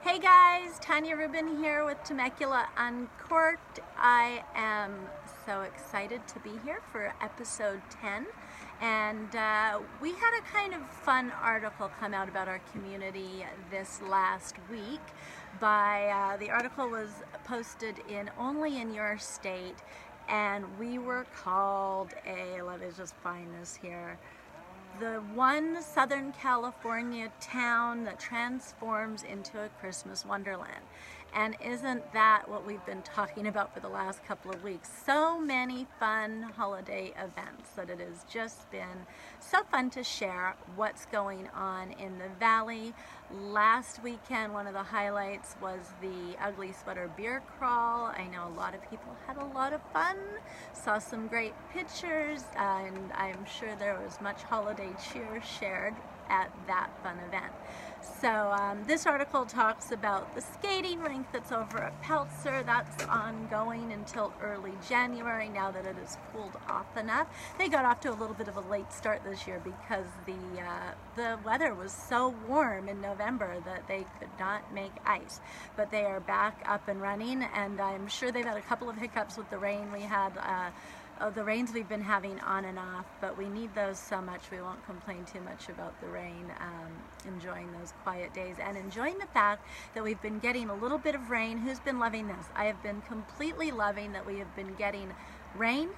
Hey guys, Tanya Rubin here with Temecula Uncorked. I am so excited to be here for episode 10, and we had a kind of fun article come out about our community this last week. The article was posted in Only in Your State, and we were called let me just find this here, the one Southern California town that transforms into a Christmas wonderland. And isn't that what we've been talking about for the last couple of weeks? So many fun holiday events that it has just been so fun to share what's going on in the valley. Last weekend, one of the highlights was the Ugly Sweater Beer Crawl. I know a lot of people had a lot of fun, saw some great pictures, and I'm sure there was much holiday cheer shared at that fun event. So this article talks about the skating rink that's over at Peltzer. That's ongoing until early January, now that it has cooled off enough. They got off to a little bit of a late start this year because the weather was so warm in November that they could not make ice. But they are back up and running, and I'm sure they've had a couple of hiccups with the rain. We had the rains we've been having on and off, but we need those so much. We won't complain too much about the rain, enjoying those quiet days and enjoying the fact that we've been getting a little bit of rain. Who's been loving this? I have been completely loving that we have been getting rain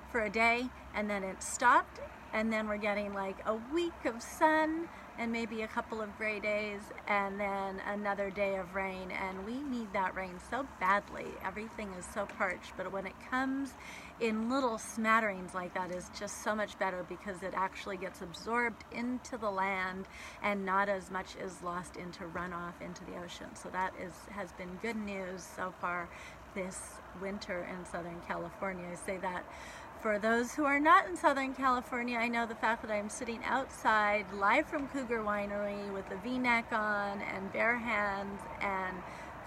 for a day and then it stopped, and then we're getting like a week of sun and maybe a couple of gray days and then another day of rain, and we need that rain so badly. Everything is so parched, but when it comes in little smatterings like that, is just so much better because it actually gets absorbed into the land and not as much is lost into runoff into the ocean. So that has been good news so far this winter in Southern California. I say that for those who are not in Southern California. I know the fact that I'm sitting outside live from Cougar Winery with a V-neck on and bare hands and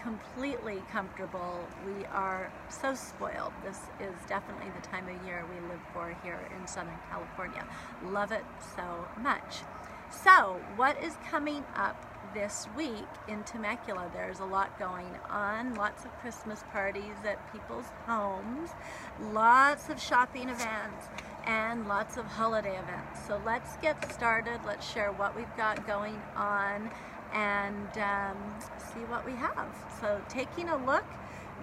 completely comfortable. We are so spoiled. This is definitely the time of year we live for here in Southern California. Love it so much. So what is coming up this week in Temecula? There's a lot going on, lots of Christmas parties at people's homes, lots of shopping events, and lots of holiday events. So let's get started. Let's share what we've got going on and see what we have. So taking a look,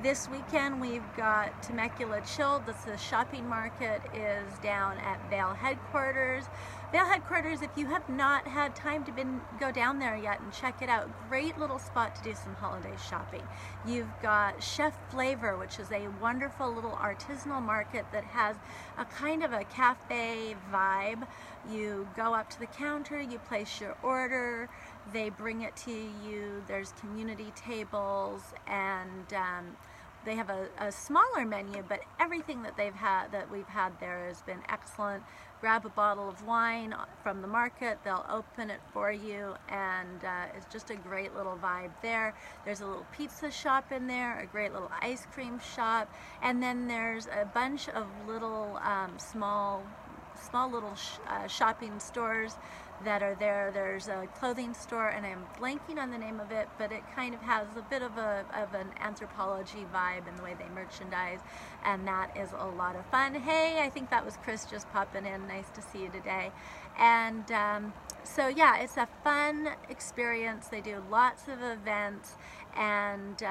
this weekend we've got Temecula Chilled. The shopping market is down at Vail Headquarters. Vail Headquarters, if you have not had time to go down there yet and check it out, great little spot to do some holiday shopping. You've got Chef Flavor, which is a wonderful little artisanal market that has a kind of a cafe vibe. You go up to the counter, you place your order, they bring it to you. There's community tables, and they have a smaller menu, but everything that we've had there has been excellent. Grab a bottle of wine from the market, they'll open it for you, and it's just a great little vibe there. There's a little pizza shop in there, a great little ice cream shop, and then there's a bunch of little small little shopping stores that are there. There's a clothing store, and I'm blanking on the name of it, but it kind of has a bit of an anthropology vibe in the way they merchandise, and that is a lot of fun. Hey, I think that was Chris just popping in. Nice to see you today. And so yeah, it's a fun experience. They do lots of events, and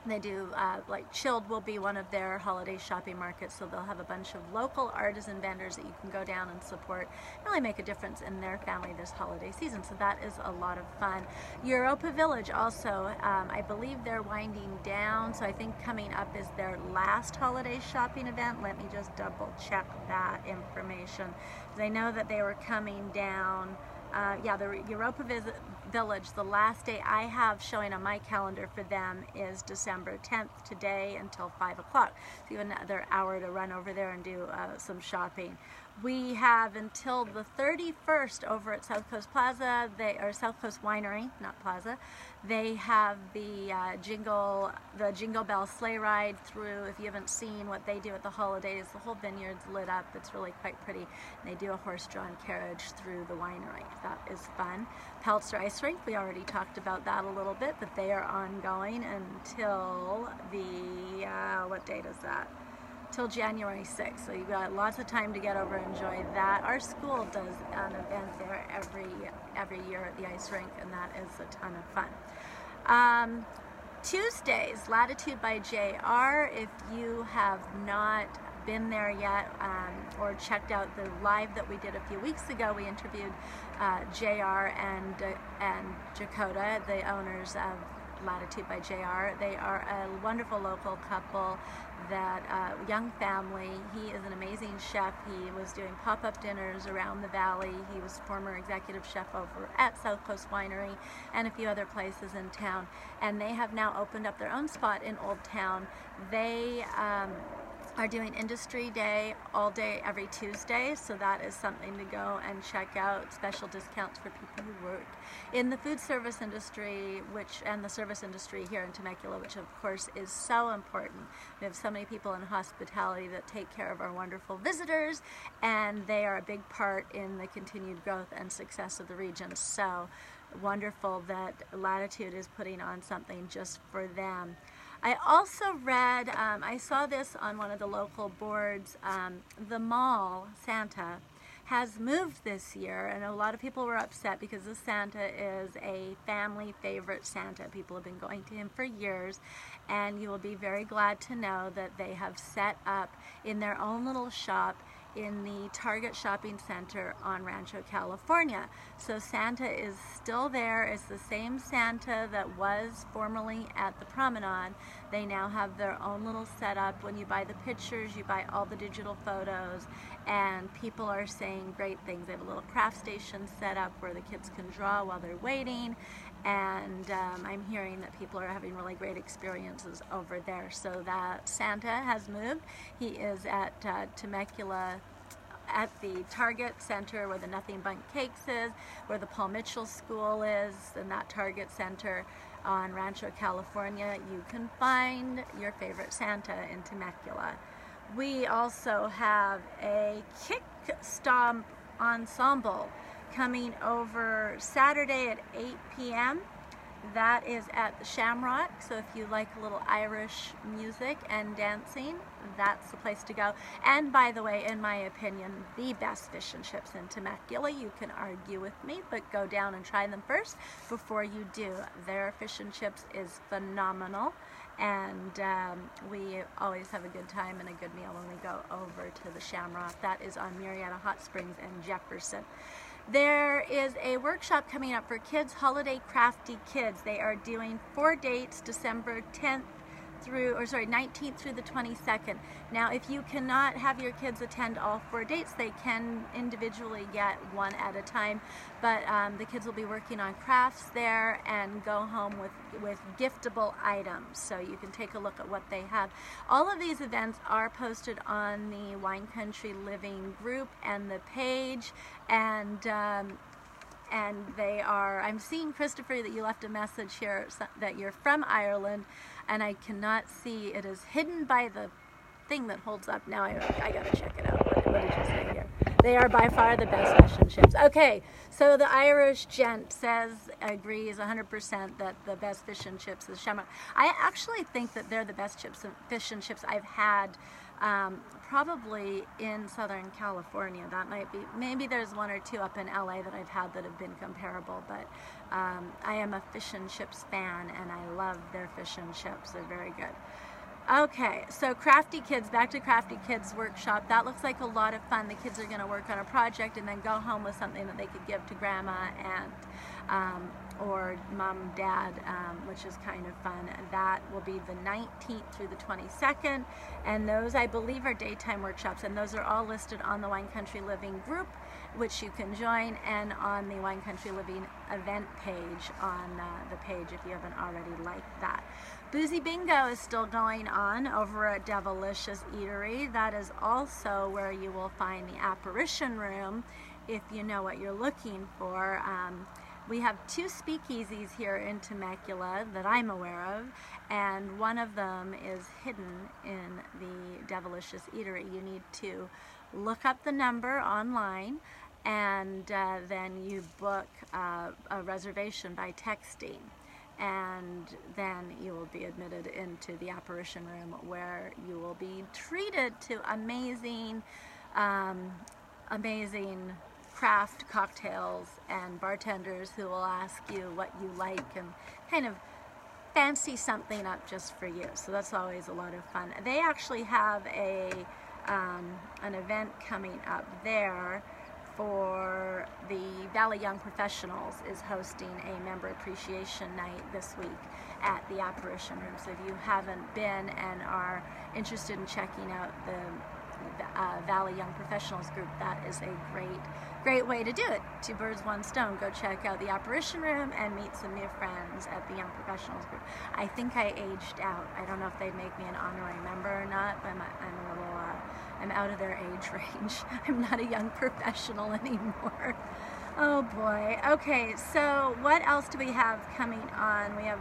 they do, like Chilled will be one of their holiday shopping markets, so they'll have a bunch of local artisan vendors that you can go down and support, really make a difference in their family this holiday season. So that is a lot of fun. Europa Village also, I believe they're winding down, so I think coming up is their last holiday shopping event. Let me just double check that information, because I know that they were coming down. Yeah, the Europa Village, the last day I have showing on my calendar for them is December 10th, today until 5 o'clock. So you have another hour to run over there and do some shopping. We have until the 31st over at South Coast Plaza, South Coast Winery, not Plaza. They have the Jingle Bell sleigh ride through. If you haven't seen what they do at the holidays, the whole vineyard's lit up. It's really quite pretty. They do a horse-drawn carriage through the winery. That is fun. Peltzer Ice Rink, we already talked about that a little bit, but they are ongoing until the, what date is that? Till January 6th, so you've got lots of time to get over and enjoy that. Our school does an event there every year at the ice rink, and that is a ton of fun. Tuesdays, Latitude by JR. If you have not been there yet or checked out the live that we did a few weeks ago, we interviewed JR and Dakota, the owners of Latitude by JR. They are a wonderful local couple, that young family. He is an amazing chef. He was doing pop-up dinners around the valley. He was former executive chef over at South Coast Winery and a few other places in town. And they have now opened up their own spot in Old Town. They are doing Industry Day all day every Tuesday, so that is something to go and check out. Special discounts for people who work in the food service industry, and the service industry here in Temecula, which of course is so important. We have so many people in hospitality that take care of our wonderful visitors, and they are a big part in the continued growth and success of the region. So wonderful that Latitude is putting on something just for them. I also read, I saw this on one of the local boards, the mall, Santa, has moved this year, and a lot of people were upset because this Santa is a family favorite Santa. People have been going to him for years, and you will be very glad to know that they have set up in their own little shop in the Target shopping center on Rancho, California. So Santa is still there. It's the same Santa that was formerly at the Promenade. They now have their own little setup. When you buy the pictures, you buy all the digital photos, and people are saying great things. They have a little craft station set up where the kids can draw while they're waiting, and I'm hearing that people are having really great experiences over there. So that Santa has moved. He is at Temecula at the Target Center where the Nothing Bundt Cakes is, where the Paul Mitchell School is, and that Target Center on Rancho, California. You can find your favorite Santa in Temecula. We also have a kick stomp ensemble coming over Saturday at 8 p.m. That is at the Shamrock, so if you like a little Irish music and dancing, that's the place to go. And by the way, in my opinion, the best fish and chips in Temecula. You can argue with me, but go down and try them first before you do. Their fish and chips is phenomenal, and we always have a good time and a good meal when we go over to the Shamrock. That is on Murrieta Hot Springs and Jefferson. There is a workshop coming up for kids, Holiday Crafty Kids. They are doing 4 dates, December 19th through the 22nd. Now, if you cannot have your kids attend all 4 dates, they can individually get one at a time, but the kids will be working on crafts there and go home with giftable items, so you can take a look at what they have. All of these events are posted on the Wine Country Living group and the page, and they are, I'm seeing, Christopher, that you left a message here that you're from Ireland, and I cannot see, it is hidden by the thing that holds up. Now I gotta check it out. What did you say here? They are by far the best fish and chips. Okay, so the Irish gent agrees 100% that the best fish and chips is Shamrock. I actually think that they're the best fish and chips I've had probably in Southern California. That might be, maybe there's 1 or 2 up in LA that I've had that have been comparable, but I am a fish and chips fan, and I love their fish and chips. They're very good. Okay, so Crafty Kids, back to Crafty Kids workshop. That looks like a lot of fun. The kids are going to work on a project and then go home with something that they could give to grandma and or mom, dad, which is kind of fun. That will be the 19th through the 22nd, and those, I believe, are daytime workshops, and those are all listed on the Wine Country Living group. which you can join, and on the Wine Country Living event page on the page if you haven't already liked that. Boozy Bingo is still going on over at Devilicious Eatery. That is also where you will find the apparition room if you know what you're looking for. We have 2 speakeasies here in Temecula that I'm aware of, and one of them is hidden in the Devilicious Eatery. You need to look up the number online, and then you book a reservation by texting, and then you will be admitted into the apparition room, where you will be treated to amazing craft cocktails and bartenders who will ask you what you like and kind of fancy something up just for you. So that's always a lot of fun. They actually have an event coming up there for the Valley Young Professionals is hosting a member appreciation night this week at the apparition room. So if you haven't been and are interested in checking out the Valley Young Professionals group, that is a great way to do it. 2 birds, 1 stone. Go check out the apparition room and meet some new friends at the Young Professionals group. I think I aged out. I don't know if they'd make me an honorary member or not, but I'm out of their age range. I'm not a young professional anymore. Oh boy. Okay, so what else do we have coming on? We have,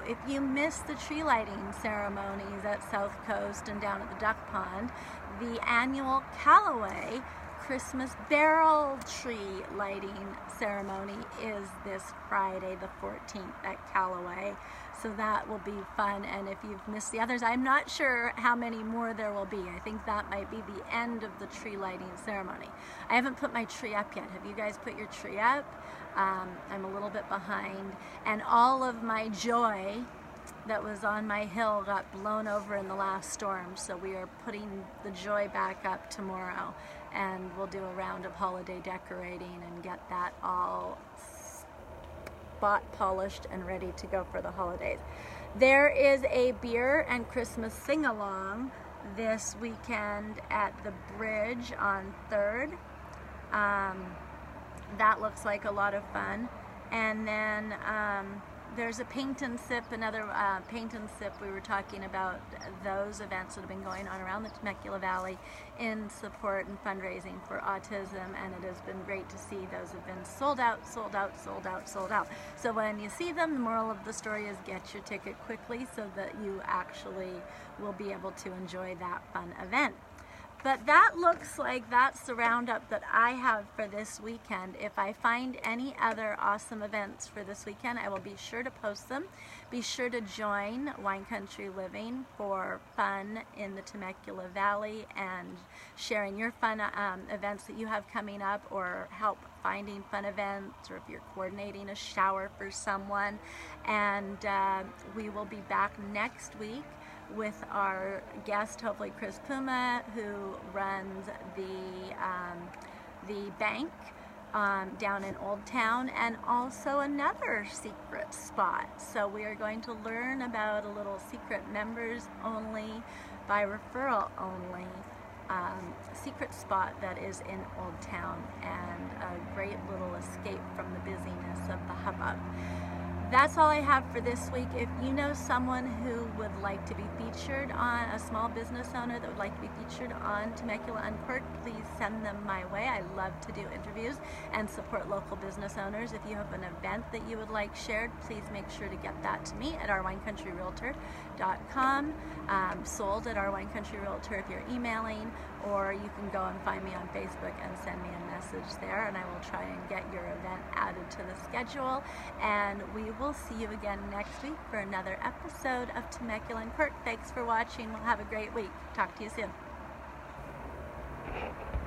if you missed the tree lighting ceremonies at South Coast and down at the Duck Pond, the annual Callaway Christmas barrel tree lighting ceremony is this Friday the 14th at Callaway. So that will be fun, and if you've missed the others, I'm not sure how many more there will be. I think that might be the end of the tree lighting ceremony. I haven't put my tree up yet. Have you guys put your tree up? I'm a little bit behind, and all of my joy that was on my hill got blown over in the last storm, so we are putting the joy back up tomorrow, and we'll do a round of holiday decorating and get that all bought, polished, and ready to go for the holidays. There is a beer and Christmas sing-along this weekend at the Bridge on 3rd. That looks like a lot of fun. And then there's a paint and sip, another paint and sip. We were talking about those events that have been going on around the Temecula Valley in support and fundraising for autism, and it has been great to see those have been sold out. So when you see them, the moral of the story is get your ticket quickly so that you actually will be able to enjoy that fun event. But that looks like that's the roundup that I have for this weekend. If I find any other awesome events for this weekend, I will be sure to post them. Be sure to join Wine Country Living for fun in the Temecula Valley and sharing your fun events that you have coming up, or help finding fun events, or if you're coordinating a shower for someone. And we will be back next week with our guest, hopefully Chris Puma, who runs the bank down in Old Town, and also another secret spot. So we are going to learn about a little secret members only, by referral only secret spot that is in Old Town, and a great little escape from the busyness of the hubbub. That's all I have for this week. If you know someone who would like to be featured on, a small business owner that would like to be featured on Temecula Uncorked, please send them my way. I love to do interviews and support local business owners. If you have an event that you would like shared, please make sure to get that to me at ourwinecountryrealtor.com, sold at Our Wine Country Realtor if you're emailing, or you can go and find me on Facebook and send me a message there, and I will try and get your event added to the schedule. And we will see you again next week for another episode of Temecula Uncorked. Thanks for watching. We'll have a great week. Talk to you soon.